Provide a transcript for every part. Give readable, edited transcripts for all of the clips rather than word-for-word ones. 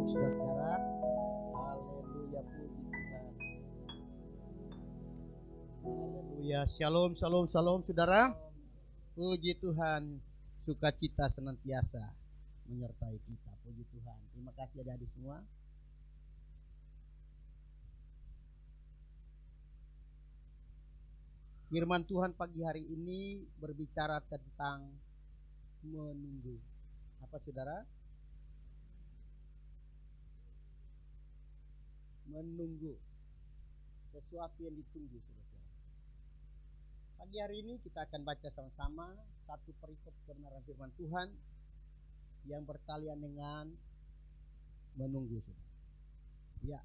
saudara-saudara. Haleluya, puji Tuhan. Haleluya, shalom, shalom, shalom saudara. Puji Tuhan, sukacita senantiasa menyertai kita. Puji Tuhan. Terima kasih adik-adik semua. Firman Tuhan pagi hari ini berbicara tentang menunggu. Apa saudara? Menunggu. Sesuatu yang ditunggu, saudara. Pagi hari ini kita akan baca sama-sama satu perikop kebenaran firman Tuhan yang bertalian dengan menunggu, saudara. Ya.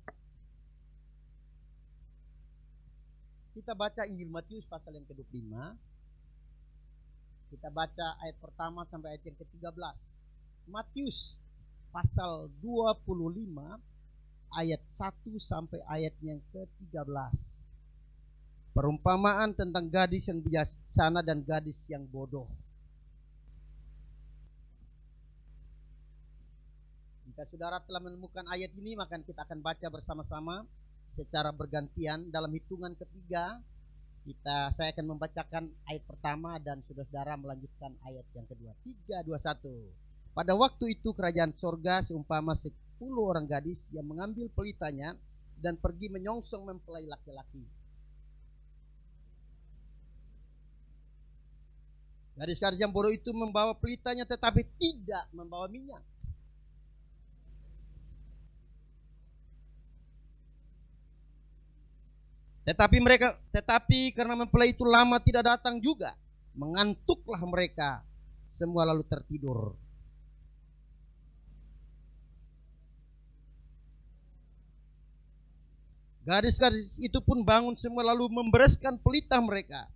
Kita baca Injil Matius pasal yang ke-25. Kita baca ayat pertama sampai ayat yang ke-13. Matius pasal 25 ayat 1 sampai ayat yang ke-13. Perumpamaan tentang gadis yang bijaksana dan gadis yang bodoh. Jika saudara telah menemukan ayat ini, maka kita akan baca bersama-sama secara bergantian. Dalam hitungan ketiga saya akan membacakan ayat pertama dan saudara-saudara melanjutkan ayat yang kedua. 3, 2, 1. Pada waktu itu kerajaan sorga seumpama 10 orang gadis yang mengambil pelitanya dan pergi menyongsong mempelai laki-laki. Gadis-gadis yang bodoh itu membawa pelitanya tetapi tidak membawa minyak. Tetapi karena mempelai itu lama tidak datang juga, mengantuklah mereka semua lalu tertidur. Gadis-gadis itu pun bangun semua lalu membereskan pelita mereka.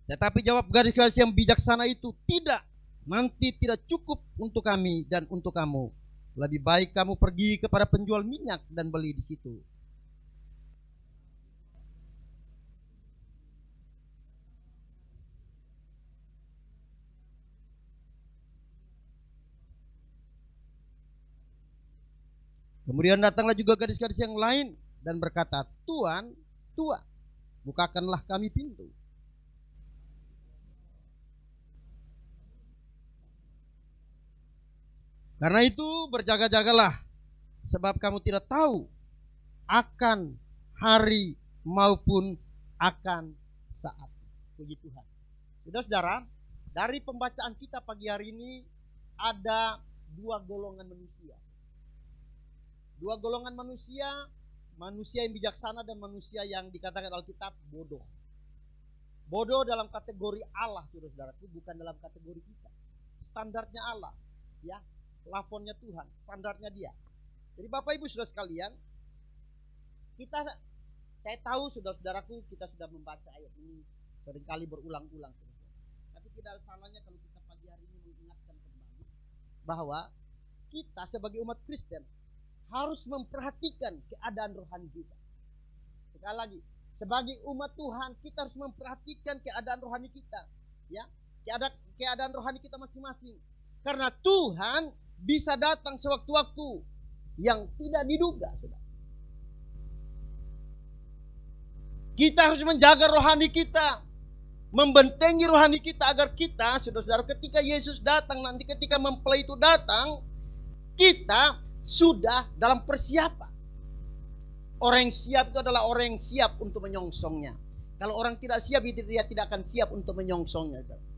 Tetapi jawab gadis-gadis yang bijaksana itu, tidak. Nanti tidak cukup untuk kami dan untuk kamu. Lebih baik kamu pergi kepada penjual minyak dan beli di situ. Kemudian datanglah juga gadis-gadis yang lain dan berkata, Tuan, Tuan, bukakanlah kami pintu. Karena itu berjaga-jagalah, sebab kamu tidak tahu akan hari maupun akan saat. Puji Tuhan. Saudara-saudara, dari pembacaan kita pagi hari ini ada dua golongan manusia. Dua golongan manusia, manusia yang bijaksana dan manusia yang dikatakan Alkitab bodoh. Bodoh dalam kategori Allah, saudara-saudara, itu bukan dalam kategori kita. Standarnya Allah, ya. Plafonnya Tuhan, standarnya dia. Jadi Bapak Ibu Saudara sekalian, saya tahu saudara-saudaraku, kita sudah membaca ayat ini seringkali berulang-ulang. Tapi tidak ada salahnya kalau kita pagi hari ini mengingatkan kembali bahwa kita sebagai umat Kristen harus memperhatikan keadaan rohani kita. Sekali lagi, sebagai umat Tuhan kita harus memperhatikan keadaan rohani kita, ya, keadaan rohani kita masing-masing. Karena Tuhan bisa datang sewaktu-waktu yang tidak diduga, saudara. Kita harus menjaga rohani kita, membentengi rohani kita agar kita, saudara-saudara, ketika Yesus datang nanti, ketika mempelai itu datang, kita sudah dalam persiapan. Orang yang siap itu adalah orang yang siap untuk menyongsongnya. Kalau orang tidak siap, dia tidak akan siap untuk menyongsongnya, saudara.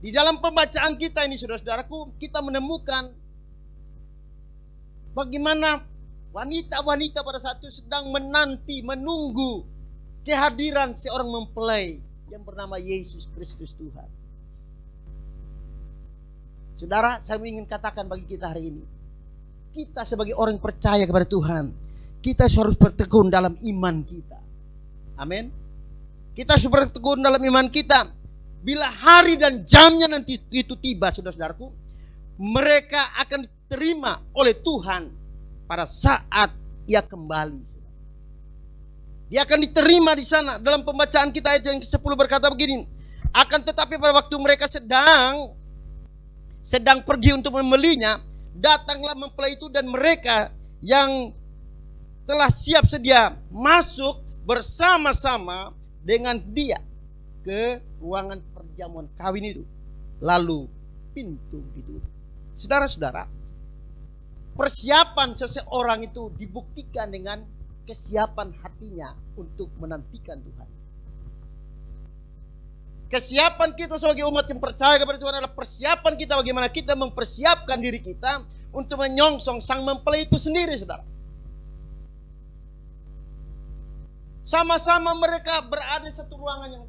Di dalam pembacaan kita ini, saudara-saudaraku, kita menemukan bagaimana wanita-wanita pada saat itu sedang menunggu kehadiran seorang mempelai yang bernama Yesus Kristus Tuhan. Saudara, saya ingin katakan bagi kita hari ini, kita sebagai orang percaya kepada Tuhan, kita harus bertekun dalam iman kita. Amin. Kita harus bertekun dalam iman kita. Bila hari dan jamnya nanti itu tiba, saudara-saudaraku, mereka akan diterima oleh Tuhan pada saat Ia kembali. Dia akan diterima di sana. Dalam pembacaan kita ayat yang ke-10 berkata begini, akan tetapi pada waktu mereka sedang pergi untuk membelinya, datanglah mempelai itu dan mereka yang telah siap sedia masuk bersama-sama dengan dia ke ruangan perjamuan kawin itu. Lalu pintu ditutup. Saudara-saudara, persiapan seseorang itu dibuktikan dengan kesiapan hatinya untuk menantikan Tuhan. Kesiapan kita sebagai umat yang percaya kepada Tuhan adalah persiapan kita bagaimana kita mempersiapkan diri kita untuk menyongsong sang mempelai itu sendiri, saudara. Sama-sama mereka berada di satu ruangan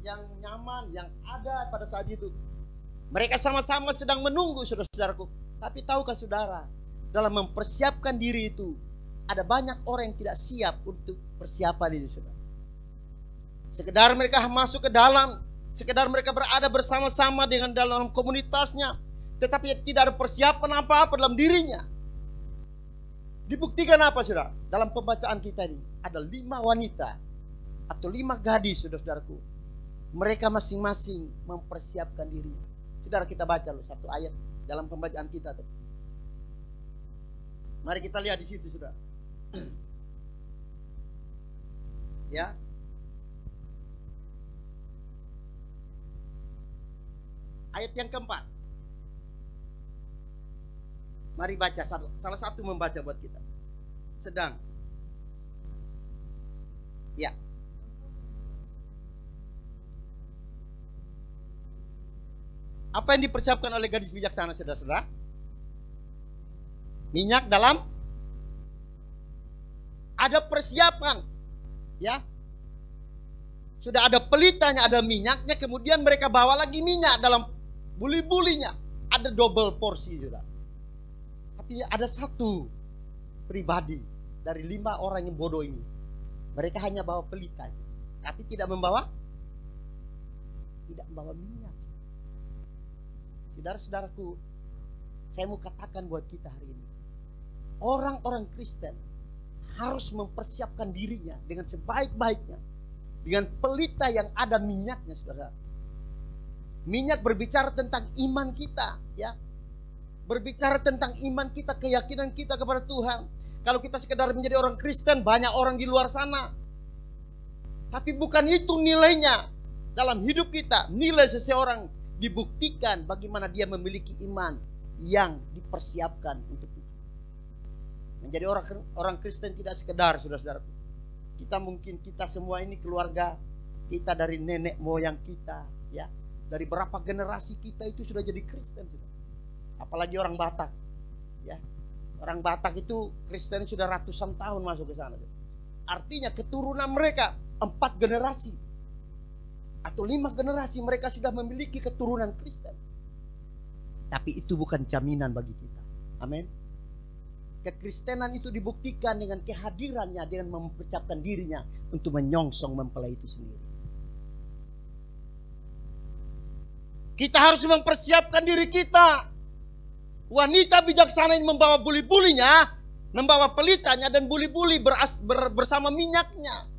yang nyaman, yang ada pada saat itu. Mereka sama-sama sedang menunggu, saudara-saudaraku. Tapi tahukah saudara, dalam mempersiapkan diri itu, ada banyak orang yang tidak siap untuk persiapan ini, saudara. Sekedar mereka masuk ke dalam, sekedar mereka berada bersama-sama dengan dalam komunitasnya, tetapi tidak ada persiapan apa-apa dalam dirinya. Dibuktikan apa, saudara? Dalam pembacaan kita ini, ada 5 wanita atau 5 gadis, saudara-saudaraku. Mereka masing-masing mempersiapkan dirinya. Saudara, kita baca loh satu ayat dalam pembacaan kita tuh. Mari kita lihat di situ, saudara. Ya. Ayat yang keempat. Mari baca salah satu membaca buat kita. Sedang. Ya. Apa yang dipersiapkan oleh gadis bijaksana, saudara-saudara? Minyak dalam, ada persiapan, ya. Sudah ada pelitanya, ada minyaknya, kemudian mereka bawa lagi minyak dalam buli-bulinya. Ada double porsi, saudara. Tapi ada satu pribadi dari 5 orang yang bodoh ini. Mereka hanya bawa pelita, tapi tidak membawa minyak. Saudara-saudaraku, saya mau katakan buat kita hari ini, orang-orang Kristen harus mempersiapkan dirinya dengan sebaik-baiknya, dengan pelita yang ada minyaknya, saudara. Minyak berbicara tentang iman kita, ya. Berbicara tentang iman kita, keyakinan kita kepada Tuhan. Kalau kita sekedar menjadi orang Kristen, banyak orang di luar sana. Tapi bukan itu nilainya dalam hidup kita. Nilai seseorang dibuktikan bagaimana dia memiliki iman yang dipersiapkan untuk Tuhan. Menjadi orang Kristen tidak sekedar, saudara-saudara. Kita semua ini keluarga kita dari nenek moyang kita, ya. Dari berapa generasi kita itu sudah jadi Kristen, saudara. Apalagi orang Batak, ya. Orang Batak itu Kristen sudah ratusan tahun masuk ke sana. Artinya keturunan mereka 4 generasi atau 5 generasi mereka sudah memiliki keturunan Kristen. Tapi itu bukan jaminan bagi kita. Amin. Kekristenan itu dibuktikan dengan kehadirannya, dengan mempersiapkan dirinya untuk menyongsong mempelai itu sendiri. Kita harus mempersiapkan diri kita. Wanita bijaksana ini membawa buli-bulinya, membawa pelitanya, dan buli-buli bersama minyaknya.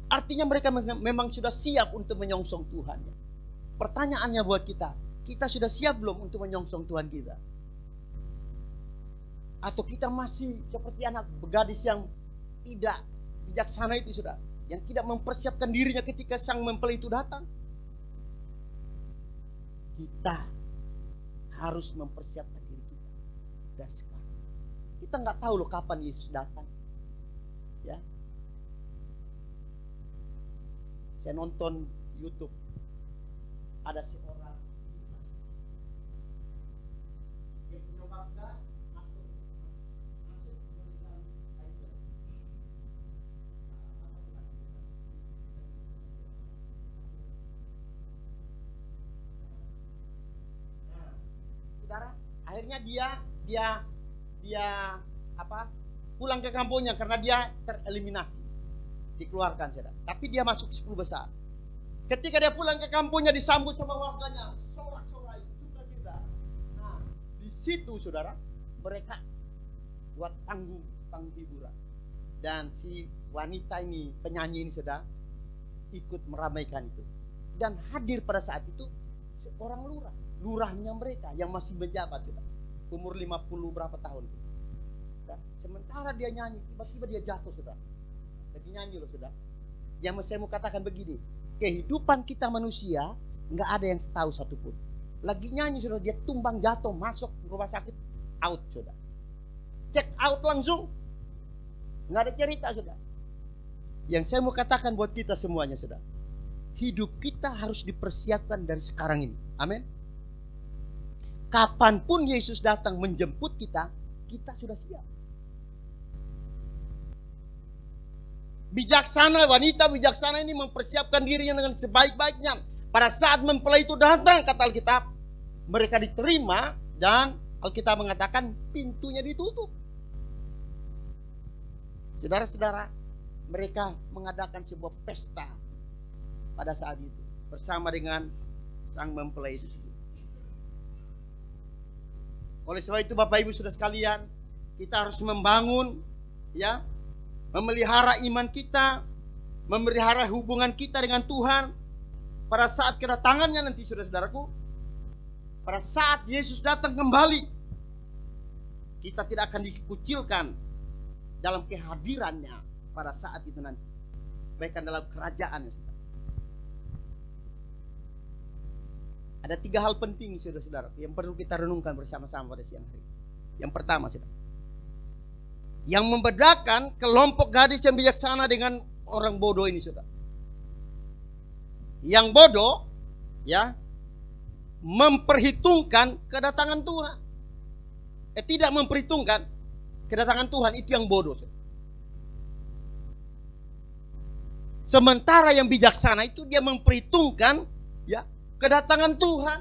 Artinya mereka memang sudah siap untuk menyongsong Tuhan. Pertanyaannya buat kita sudah siap belum untuk menyongsong Tuhan kita? Atau kita masih seperti anak gadis yang tidak bijaksana itu, saudara, yang tidak mempersiapkan dirinya ketika sang mempelai itu datang? Kita harus mempersiapkan diri kita dari sekarang. Kita nggak tahu loh kapan Yesus datang, ya. Saya nonton YouTube, ada seorang yang punya bangga masuk tulisan Bible. Nah, saudara, akhirnya dia pulang ke kampungnya karena dia tereliminasi, dikeluarkan, saudara. Tapi dia masuk 10 besar. Ketika dia pulang ke kampungnya disambut sama warganya, sorak-sorai, sukacita. Nah, di situ, saudara, mereka buat panggung hiburan. Dan si wanita ini, penyanyi ini sudah ikut meramaikan itu. Dan hadir pada saat itu seorang lurah, lurahnya mereka yang masih menjabat sudah. Umur 50 berapa tahun. Dan sementara dia nyanyi, tiba-tiba dia jatuh sudah. Lagi nyanyi loh sudah. Yang saya mau katakan begini, kehidupan kita manusia nggak ada yang tahu satupun. Lagi nyanyi sudah, dia tumbang jatuh, masuk rumah sakit, out sudah. Check out langsung, nggak ada cerita sudah. Yang saya mau katakan buat kita semuanya sudah, hidup kita harus dipersiapkan dari sekarang ini. Amin. Kapanpun Yesus datang menjemput kita, kita sudah siap. Bijaksana, wanita bijaksana ini mempersiapkan dirinya dengan sebaik-baiknya. Pada saat mempelai itu datang, kata Alkitab, mereka diterima dan Alkitab mengatakan pintunya ditutup. Saudara-saudara, mereka mengadakan sebuah pesta pada saat itu bersama dengan sang mempelai itu sendiri. Oleh sebab itu Bapak Ibu Saudara sekalian, kita harus membangun, ya, memelihara iman kita, memelihara hubungan kita dengan Tuhan. Pada saat kedatangannya nanti saudara-saudaraku, pada saat Yesus datang kembali, kita tidak akan dikucilkan dalam kehadirannya pada saat itu nanti, bahkan dalam kerajaannya. Ada 3 hal penting saudara-saudara yang perlu kita renungkan bersama-sama pada siang hari. Yang pertama, saudara, yang membedakan kelompok gadis yang bijaksana dengan orang bodoh ini, saudara. Yang bodoh, ya, memperhitungkan kedatangan Tuhan. Tidak memperhitungkan kedatangan Tuhan, itu yang bodoh, saudara. Sementara yang bijaksana itu dia memperhitungkan, ya, kedatangan Tuhan.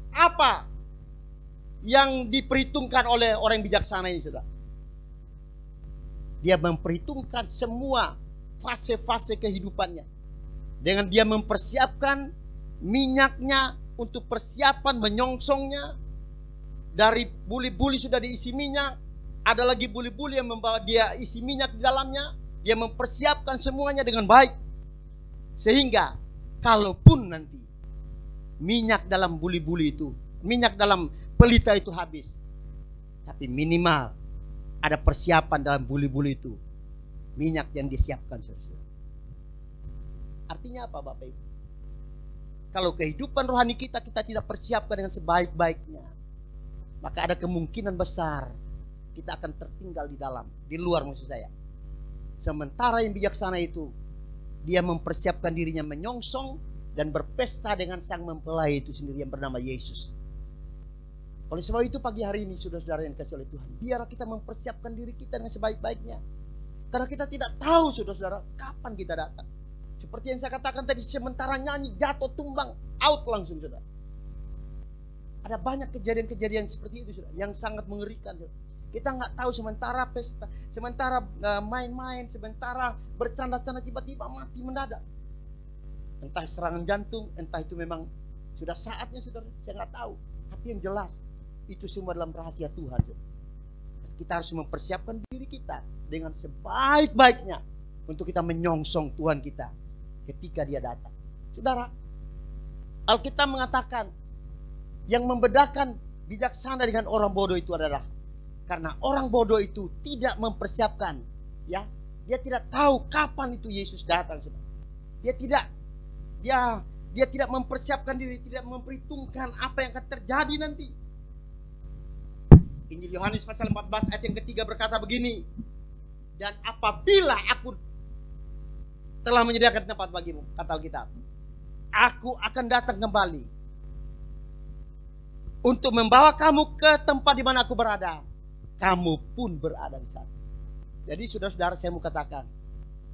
Apa yang diperhitungkan oleh orang yang bijaksana ini, saudara? Dia memperhitungkan semua fase-fase kehidupannya. Dengan dia mempersiapkan minyaknya untuk persiapan menyongsongnya. Dari buli-buli sudah diisi minyak, ada lagi buli-buli yang membawa dia isi minyak di dalamnya. Dia mempersiapkan semuanya dengan baik. Sehingga kalaupun nanti minyak dalam buli-buli itu, minyak dalam pelita itu habis, tapi minimal ada persiapan dalam buli-buli itu, minyak yang disiapkan, saudara. Artinya apa, Bapak Ibu? Kalau kehidupan rohani kita tidak persiapkan dengan sebaik-baiknya, maka ada kemungkinan besar kita akan tertinggal di luar maksud saya. Sementara yang bijaksana itu, dia mempersiapkan dirinya menyongsong dan berpesta dengan sang mempelai itu sendiri yang bernama Yesus. Oleh sebab itu pagi hari ini saudara-saudara yang dikasihi oleh Tuhan, biarlah kita mempersiapkan diri kita dengan sebaik-baiknya. Karena kita tidak tahu saudara-saudara kapan kita datang. Seperti yang saya katakan tadi, sementara nyanyi jatuh tumbang, out langsung, saudara. Ada banyak kejadian-kejadian seperti itu, saudara, yang sangat mengerikan, saudara. Kita nggak tahu, sementara pesta, sementara main-main, sementara bercanda-canda, tiba-tiba mati mendadak. Entah serangan jantung, entah itu memang sudah saatnya, saudara. Saya nggak tahu. Tapi yang jelas itu semua dalam rahasia Tuhan, saudara. Kita harus mempersiapkan diri kita dengan sebaik-baiknya untuk kita menyongsong Tuhan kita ketika dia datang. Saudara, Alkitab mengatakan yang membedakan bijaksana dengan orang bodoh itu adalah karena orang bodoh itu tidak mempersiapkan, ya, dia tidak tahu kapan itu Yesus datang, saudara. Dia tidak mempersiapkan diri, tidak memperhitungkan apa yang akan terjadi nanti. Injil Yohanes pasal 14 ayat yang ketiga berkata begini, dan apabila aku telah menyediakan tempat bagimu, kata Alkitab, aku akan datang kembali untuk membawa kamu ke tempat di mana aku berada. Kamu pun berada di sana. Jadi saudara-saudara, saya mau katakan,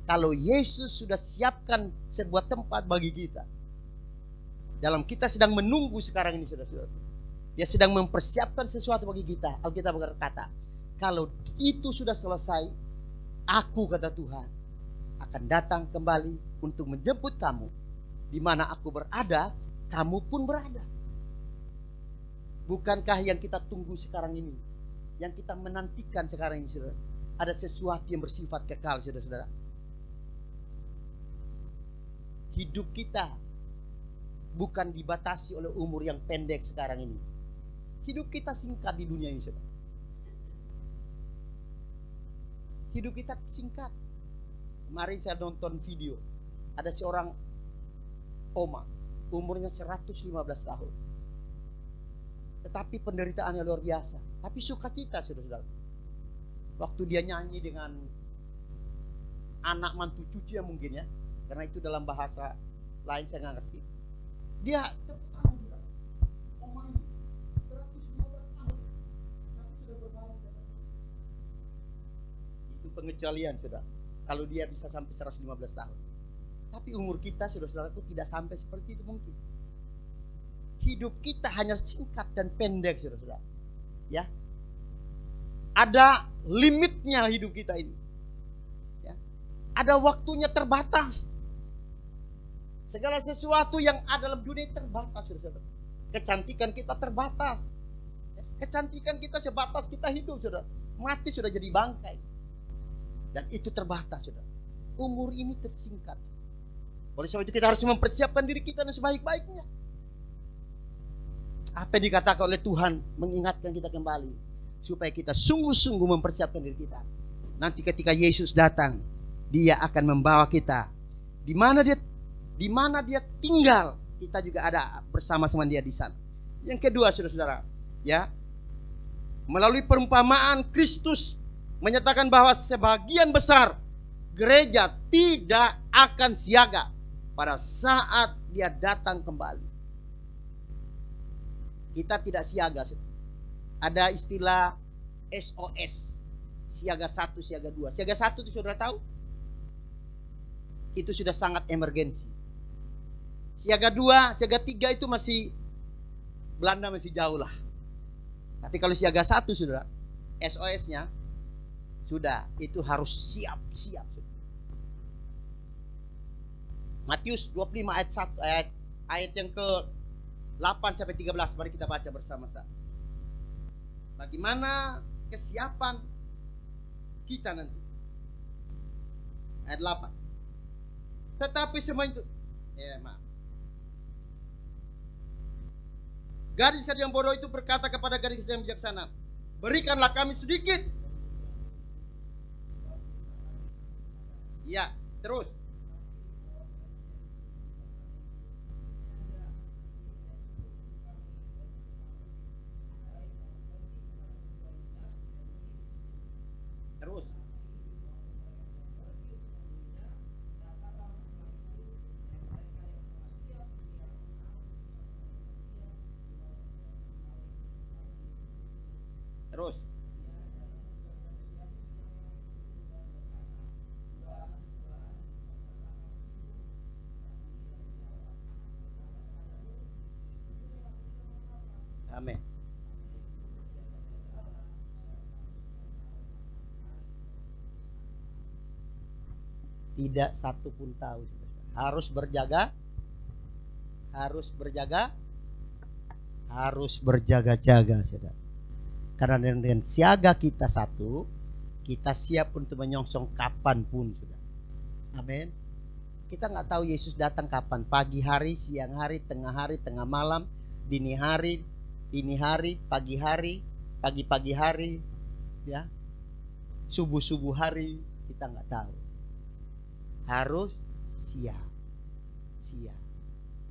kalau Yesus sudah siapkan sebuah tempat bagi kita, dalam kita sedang menunggu sekarang ini, saudara-saudara, dia sedang mempersiapkan sesuatu bagi kita. Alkitab berkata, kalau itu sudah selesai, aku, kata Tuhan, akan datang kembali untuk menjemput kamu. Di mana aku berada, kamu pun berada. Bukankah yang kita tunggu sekarang ini, yang kita menantikan sekarang ini, saudara, ada sesuatu yang bersifat kekal, saudara-saudara. hidup kita bukan dibatasi oleh umur yang pendek sekarang ini. Hidup kita singkat di dunia ini, saudara. Hidup kita singkat. Kemarin saya nonton video, ada seorang oma, umurnya 115 tahun. Tetapi penderitaannya luar biasa. Tapi sukacita, saudara-saudara. Waktu dia nyanyi dengan anak mantu cucu ya mungkin ya, karena itu dalam bahasa lain saya nggak ngerti. Dia tepuk tangan juga. Oma ini 115 tahun, tapi sudah berbaring. Itu pengecualian, saudara. Kalau dia bisa sampai 115 tahun. Tapi umur kita, saudara-saudaraku, tidak sampai seperti itu mungkin. Hidup kita hanya singkat dan pendek, saudara-saudara. Ya, ada limitnya hidup kita ini. Ya. Ada waktunya terbatas. Segala sesuatu yang ada dalam dunia terbatas, saudara-saudara. Kecantikan kita terbatas. Kecantikan kita sebatas kita hidup, saudara. Mati sudah jadi bangkai. Dan itu terbatas, saudara. Umur ini tersingkat. Oleh sebab itu kita harus mempersiapkan diri kita dengan sebaik-baiknya. Apa yang dikatakan oleh Tuhan mengingatkan kita kembali, supaya kita sungguh-sungguh mempersiapkan diri kita. Nanti ketika Yesus datang, Dia akan membawa kita di mana dia tinggal, kita juga ada bersama-sama Dia di sana. Yang kedua, saudara-saudara, ya, melalui perumpamaan Kristus menyatakan bahwa sebagian besar gereja tidak akan siaga pada saat Dia datang kembali. Kita tidak siaga. Ada istilah SOS, siaga 1, siaga 2. Siaga 1 itu saudara tahu? Itu sudah sangat emergensi. Siaga 2, siaga 3 itu masih Belanda masih jauh lah. Tapi kalau siaga 1 saudara, SOS-nya sudah, itu harus siap. Matius 25 ayat 1, ayat yang ke 8 sampai 13, mari kita baca bersama-sama. Bagaimana kesiapan kita nanti? Ayat 8. Tetapi semua itu, gadis-gadis yang bodoh itu berkata kepada gadis yang bijaksana, berikanlah kami sedikit. Ya, terus. Terus. Amin. Tidak satu pun tahu. Harus berjaga. Harus berjaga-jaga, saudara. Karena dengan siaga kita satu, kita siap untuk menyongsong kapanpun, saudara. Amin. Kita nggak tahu Yesus datang kapan. Pagi hari, siang hari, tengah malam, dini hari, pagi hari, ya, subuh hari, kita nggak tahu. Harus siap.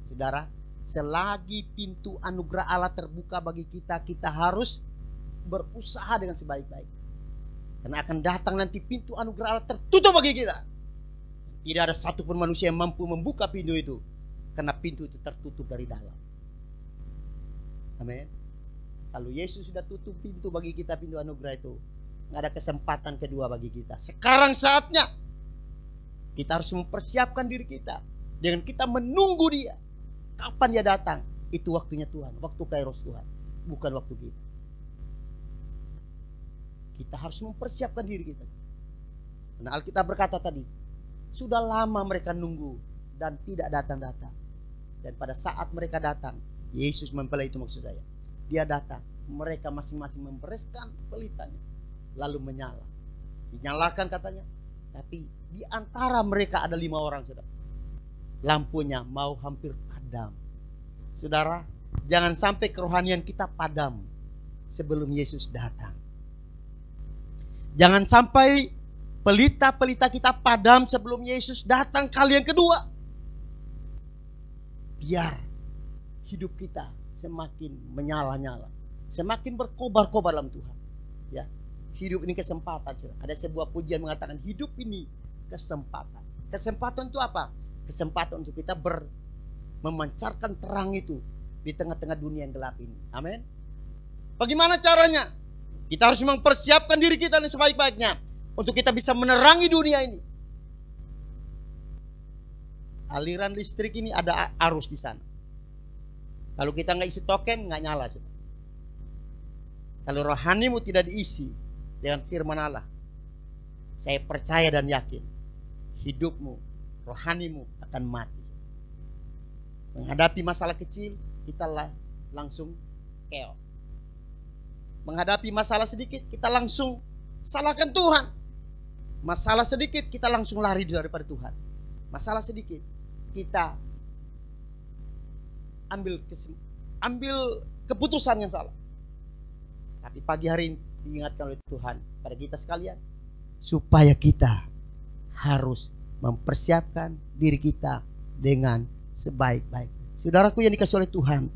Saudara, selagi pintu anugerah Allah terbuka bagi kita, kita harus berusaha dengan sebaik-baik. Karena akan datang nanti pintu anugerah Allah tertutup bagi kita. Tidak ada satupun manusia yang mampu membuka pintu itu, karena pintu itu tertutup dari dalam. Amin. Kalau Yesus sudah tutup pintu bagi kita, pintu anugerah itu, nggak ada kesempatan kedua bagi kita. Sekarang saatnya kita harus mempersiapkan diri kita dengan kita menunggu Dia. Kapan Dia datang? Itu waktunya Tuhan, waktu kairos Tuhan, bukan waktu kita. Kita harus mempersiapkan diri kita. Karena Alkitab berkata tadi, sudah lama mereka nunggu dan tidak datang-datang. Dan pada saat mereka datang, Yesus mempelai, itu maksud saya, Dia datang, mereka masing-masing membereskan pelitanya, lalu menyala. Dinyalakan katanya. Tapi di antara mereka ada 5 orang, saudara. lampunya mau hampir padam. Saudara, jangan sampai kerohanian kita padam sebelum Yesus datang. Jangan sampai pelita-pelita kita padam sebelum Yesus datang kali yang kedua. Biar hidup kita semakin menyala-nyala, semakin berkobar-kobar dalam Tuhan. Ya, hidup ini kesempatan. Ada sebuah pujian mengatakan hidup ini kesempatan. Kesempatan itu apa? Kesempatan untuk kita memancarkan terang itu di tengah-tengah dunia yang gelap ini. Amin. Bagaimana caranya? Kita harus mempersiapkan diri kita dengan sebaik-baiknya untuk kita bisa menerangi dunia ini. Aliran listrik ini ada arus di sana. Kalau kita nggak isi token, nggak nyala. Kalau rohanimu tidak diisi dengan firman Allah, saya percaya dan yakin hidupmu, rohanimu akan mati. Menghadapi masalah kecil, kita langsung keok. Menghadapi masalah sedikit, kita langsung salahkan Tuhan. Masalah sedikit, kita langsung lari daripada Tuhan. Masalah sedikit, kita ambil keputusan yang salah. Tapi pagi hari ini diingatkan oleh Tuhan pada kita sekalian, supaya kita harus mempersiapkan diri kita dengan sebaik-baik. Saudaraku yang dikasihi oleh Tuhan,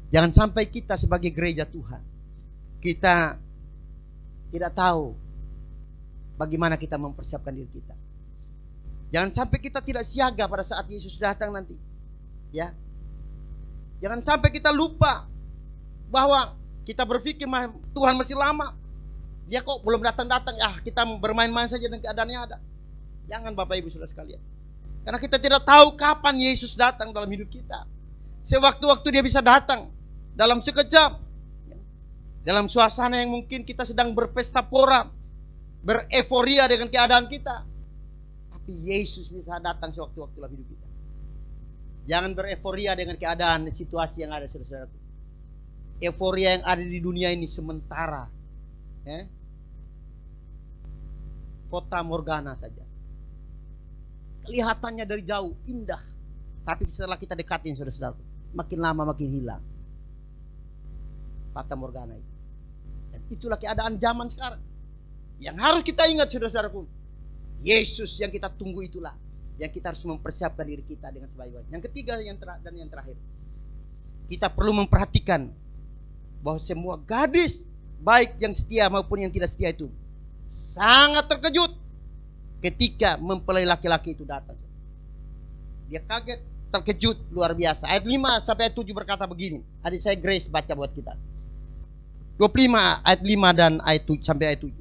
jangan sampai kita sebagai gereja Tuhan, kita tidak tahu bagaimana kita mempersiapkan diri kita. Jangan sampai kita tidak siaga pada saat Yesus datang nanti. Ya. Jangan sampai kita lupa bahwa kita berpikir Tuhan masih lama. Dia kok belum datang-datang. Kita bermain-main saja dengan keadaannya ada. Jangan Bapak Ibu Saudara sekalian. Karena kita tidak tahu kapan Yesus datang dalam hidup kita. Sewaktu-waktu dia bisa datang dalam sekejap. Dalam suasana yang mungkin kita sedang berpesta pora, bereforia dengan keadaan kita. Tapi Yesus bisa datang sewaktu-waktu dalam hidup kita. Jangan bereforia dengan keadaan situasi yang ada, saudara-saudara. Euforia yang ada di dunia ini sementara. Fata morgana saja. Kelihatannya dari jauh indah, tapi setelah kita dekatin, saudara-saudara, makin lama makin hilang. Fata morgana itu. Dan itulah keadaan zaman sekarang. Yang harus kita ingat, saudara-saudaraku, Yesus yang kita tunggu itulah yang kita harus mempersiapkan diri kita dengan sebaik-baiknya. Yang ketiga dan yang terakhir, kita perlu memperhatikan bahwa semua gadis baik yang setia maupun yang tidak setia itu sangat terkejut ketika mempelai laki-laki itu datang. Dia kaget, terkejut luar biasa. Ayat 5 sampai ayat 7 berkata begini. Adik saya Grace baca buat kita. 25 ayat 5 dan ayat 7 sampai ayat 7.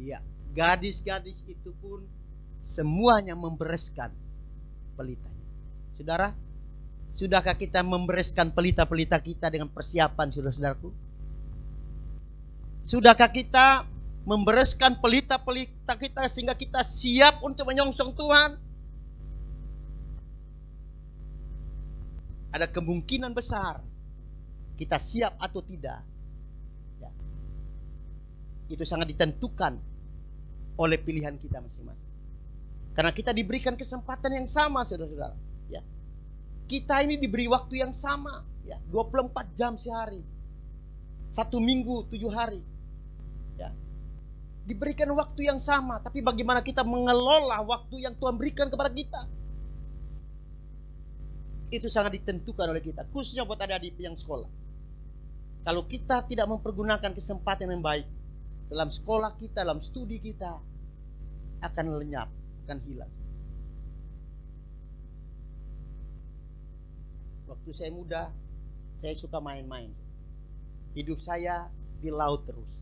Iya, gadis-gadis itu pun semuanya membereskan pelitanya. Saudara, sudahkah kita membereskan pelita-pelita kita dengan persiapan, saudara-saudaraku? Sudahkah kita membereskan pelita-pelita kita sehingga kita siap untuk menyongsong Tuhan? Ada kemungkinan besar kita siap atau tidak. Ya. Itu sangat ditentukan oleh pilihan kita masing-masing. Karena kita diberikan kesempatan yang sama, saudara-saudara. Ya. Kita ini diberi waktu yang sama, ya, 24 jam sehari. 1 minggu 7 hari. Ya. Diberikan waktu yang sama, tapi bagaimana kita mengelola waktu yang Tuhan berikan kepada kita? Itu sangat ditentukan oleh kita, khususnya buat adik-adik yang sekolah. Kalau kita tidak mempergunakan kesempatan yang baik dalam sekolah kita, dalam studi kita, akan lenyap, akan hilang. Waktu saya muda, saya suka main-main. Hidup saya di laut terus.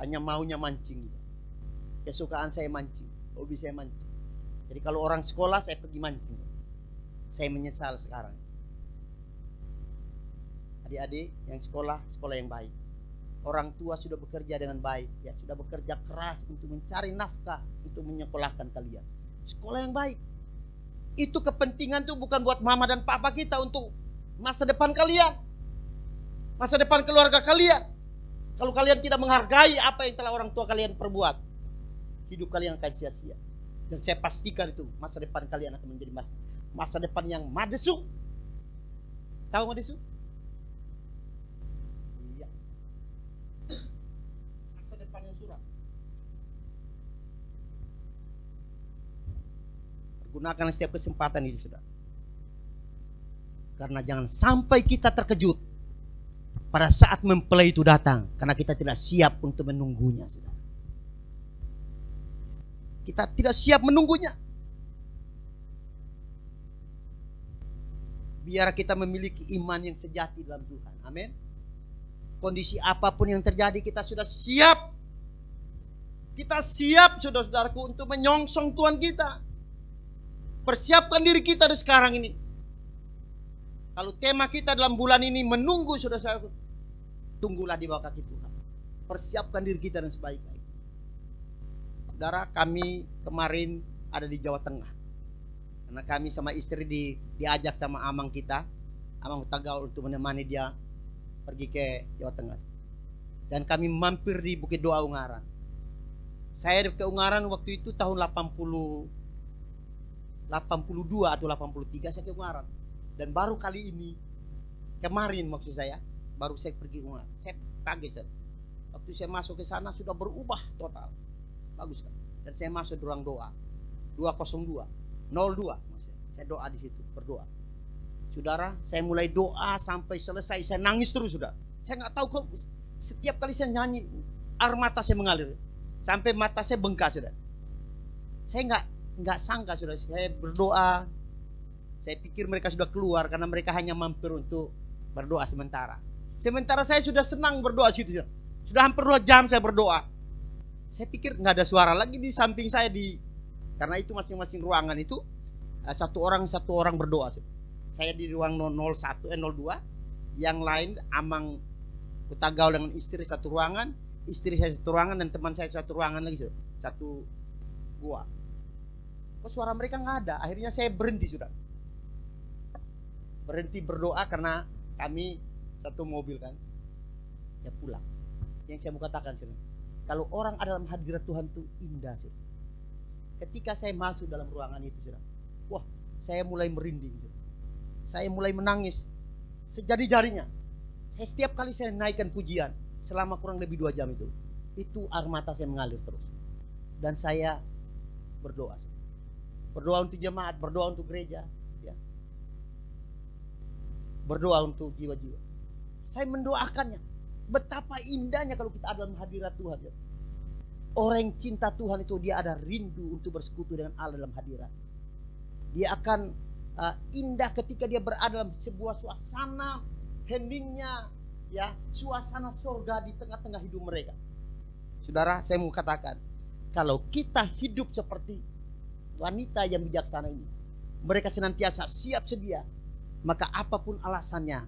Hanya maunya mancing gitu. Kesukaan saya mancing, hobi saya mancing. Jadi kalau orang sekolah, saya pergi mancing. Saya menyesal sekarang. Adik-adik yang sekolah, sekolah yang baik. orang tua sudah bekerja dengan baik, ya, sudah bekerja keras untuk mencari nafkah untuk menyekolahkan kalian. Sekolah yang baik. Itu kepentingan tuh bukan buat mama dan papa kita, untuk masa depan kalian, masa depan keluarga kalian. Kalau kalian tidak menghargai apa yang telah orang tua kalian perbuat, hidup kalian akan sia-sia. Dan saya pastikan itu masa depan kalian akan menjadi masa depan yang madesu. Tahu madesu? Iya. Masa depan yang suram. Pergunakan setiap kesempatan itu, sudah. Karena jangan sampai kita terkejut pada saat mempelai itu datang, karena kita tidak siap untuk menunggunya, sudah. Kita tidak siap menunggunya. Biar kita memiliki iman yang sejati dalam Tuhan. Amin. Kondisi apapun yang terjadi, kita sudah siap. Kita siap, saudara-saudaraku, untuk menyongsong Tuhan kita. Persiapkan diri kita dari sekarang ini. Kalau tema kita dalam bulan ini menunggu, saudara-saudaraku, tunggulah di bawah kaki Tuhan. Persiapkan diri kita dan sebaik-baik. Saudara, kami kemarin ada di Jawa Tengah. Karena kami sama istri diajak sama amang kita, Amang Hutagaul, untuk menemani dia pergi ke Jawa Tengah. Dan kami mampir di Bukit Doa Ungaran. Saya ke Ungaran waktu itu tahun 82 atau 83 saya ke Ungaran. Dan baru kali ini, kemarin maksud saya, baru saya pergi ke Ungaran. Saya kaget. Waktu saya masuk ke sana sudah berubah total. Bagus kan? Dan saya masuk di ruang doa 202 maksudnya. Saya doa di situ, berdoa. Saudara, saya mulai doa sampai selesai, saya nangis terus, sudah. Saya nggak tahu kok, setiap kali saya nyanyi air mata saya mengalir sampai mata saya bengkak, sudah. Saya nggak sangka, sudah. Saya berdoa, saya pikir mereka sudah keluar karena mereka hanya mampir untuk berdoa sementara. Sementara saya sudah senang berdoa situ, sudah. Sudah hampir 2 jam saya berdoa. Saya pikir nggak ada suara lagi di samping saya, karena itu masing-masing ruangan itu satu orang berdoa. Saya di ruang 02, yang lain Amang Hutagaul dengan istri satu ruangan, istri saya satu ruangan, dan teman saya satu ruangan lagi, satu gua. Kok suara mereka nggak ada? Akhirnya saya berhenti, sudah. Berhenti berdoa karena kami satu mobil kan. Ya pulang. Yang saya mau katakan, sudah. Kalau orang ada dalam hadirat Tuhan itu indah, sudah. Ketika saya masuk dalam ruangan itu, sudah, wah, saya mulai merinding, sudah. Saya mulai menangis sejadi-jadinya. Saya setiap kali saya naikkan pujian selama kurang lebih 2 jam itu air mata saya mengalir terus. Dan saya berdoa, sudah. Berdoa untuk jemaat, berdoa untuk gereja, ya. Berdoa untuk jiwa-jiwa. Saya mendoakannya. Betapa indahnya kalau kita ada dalam hadirat Tuhan. Orang yang cinta Tuhan itu dia ada rindu untuk bersekutu dengan Allah dalam hadirat. Dia akan indah ketika dia berada dalam sebuah suasana heningnya, ya, suasana surga di tengah-tengah hidup mereka. Saudara, saya mau katakan, kalau kita hidup seperti wanita yang bijaksana ini, mereka senantiasa siap sedia, maka apapun alasannya,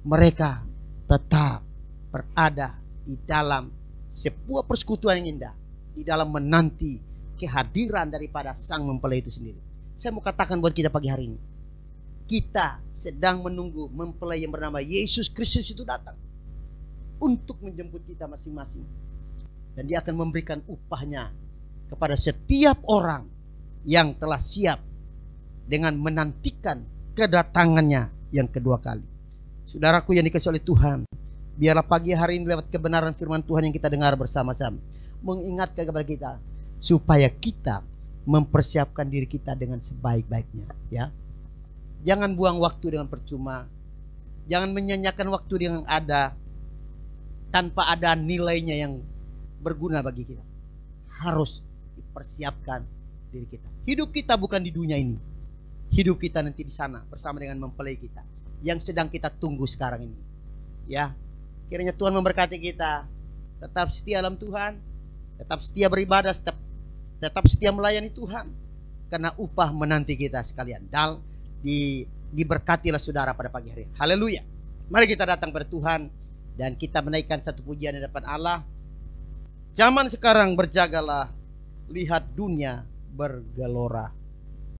mereka tetap berada di dalam sebuah persekutuan yang indah, di dalam menanti kehadiran daripada sang mempelai itu sendiri. Saya mau katakan buat kita pagi hari ini, kita sedang menunggu mempelai yang bernama Yesus Kristus itu datang untuk menjemput kita masing-masing, dan dia akan memberikan upahnya kepada setiap orang yang telah siap dengan menantikan kedatangannya yang kedua kali. Saudaraku yang dikasihi oleh Tuhan, biarlah pagi hari ini lewat kebenaran firman Tuhan yang kita dengar bersama-sama mengingatkan kepada kita supaya kita mempersiapkan diri kita dengan sebaik-baiknya, ya. Jangan buang waktu dengan percuma. Jangan menyanyikan waktu yang ada tanpa ada nilainya yang berguna bagi kita. Harus dipersiapkan diri kita. Hidup kita bukan di dunia ini. Hidup kita nanti di sana bersama dengan mempelai kita yang sedang kita tunggu sekarang ini, ya. Kiranya Tuhan memberkati kita. Tetap setia dalam Tuhan, tetap setia beribadah, tetap setia melayani Tuhan, karena upah menanti kita sekalian. Dan diberkatilah saudara pada pagi hari. Haleluya. Mari kita datang pada Tuhan Dan kita menaikkan satu pujian di depan Allah. Zaman sekarang berjagalah, lihat dunia bergelora.